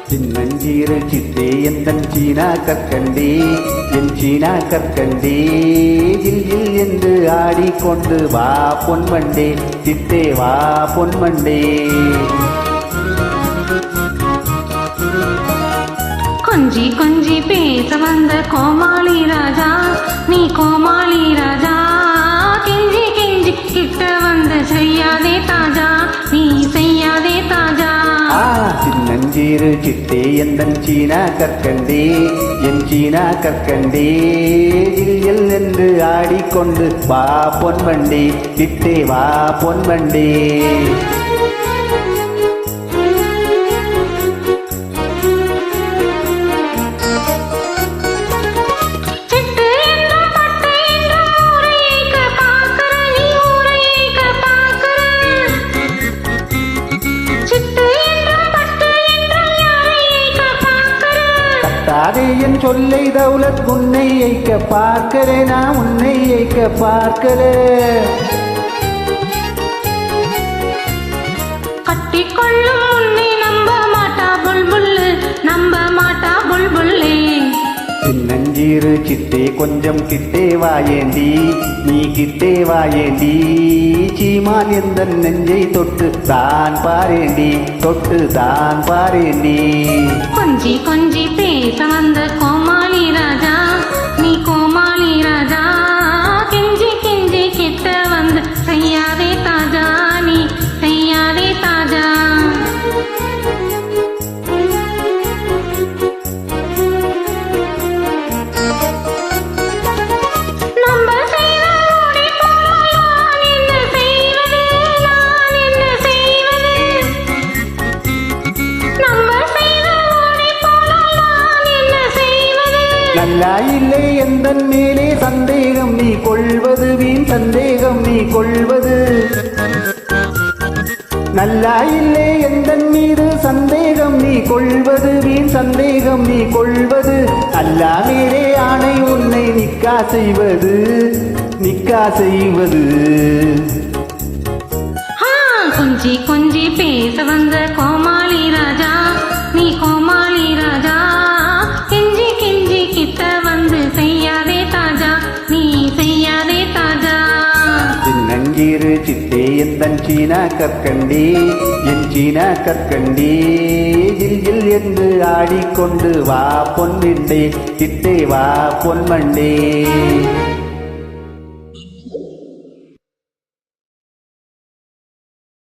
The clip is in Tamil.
சின்னஞ்சீரு சித்தே எந்தன் சீனா கற்கண்டே என் சீனா கற்கண்டே ஜில் ஜில் என்று ஆடிக்கொண்டு வா பொன்வண்டே சித்தே வா பொன்வண்டே. கொஞ்சி கொஞ்சி பேச வந்த கோமாளி ராஜா நீ கோமாளி ராஜா, கெஞ்சி கெஞ்சி கிட்ட வந்து செய்யாதே தாஜா நீ செய்யாதே தாஜா. சின்னஞ்சீரு சித்தே எந்தன் சீனா கற்கண்டே என் சீனா கற்கண்டே ஜில் ஜில் என்று ஆடிக்கொண்டு வா பொன்வண்டே சித்தே வா பொன்வண்டே. என் சொல்லை தௌலத் உன்னை ஏய்க்க பார்க்கிறே நான் உன்னை ஏய்க்க பார்க்கிறேன். கட்டிக்கொள்ளும் உன்னை நம்ப மாட்டா புல்புல்லு நம்ப மாட்டா புல்புல்லே. சின்னஞ்சீரு சித்தே கொஞ்சம் கிட்டே வாயேண்டி நீ கிட்டே வாயேண்டி, சீமான் எந்த நெஞ்சை தொட்டு தான் பாரேண்டி தொட்டு தான் பாரேண்டி. கொஞ்சி கொஞ்சி பேச வந்த கோமாளி ராஜா நீ கோமாளி ராஜா, கெஞ்சி கெஞ்சி கிட்ட வந்து செய்யாதே தாஜா நீ செய்யாதே தாஜா. நல்லா இல்லை எந்தன் மேலே சந்தேகம் நீ கொள்வது வீண் சந்தேகம் நீ கொள்வது. நல்லா இல்லை எந்தன் மீது சந்தேகம் நீ கொள்வது வீண் சந்தேகம் நீ கொள்வது. அல்லா மேலே ஆணை உன்னை நிக்கா செய்வது நிக்கா செய்வது. கொஞ்சி கொஞ்சி பேச வந்த கோமாளி ராஜா நீ கோமாளி ராஜா, கெஞ்சி கெஞ்சி கிட்ட வந்து செய்யாதே தாஜா நீ செய்யாதே தாஜா. சின்னஞ்சீரு சித்தே எந்தன் சீனா கற்கண்டே என் சீனா கற்கண்டே ஜில் ஜில் என்று ஆடிக்கொண்டு வா பொன்வண்டே சித்தே வா பொன்வண்டே.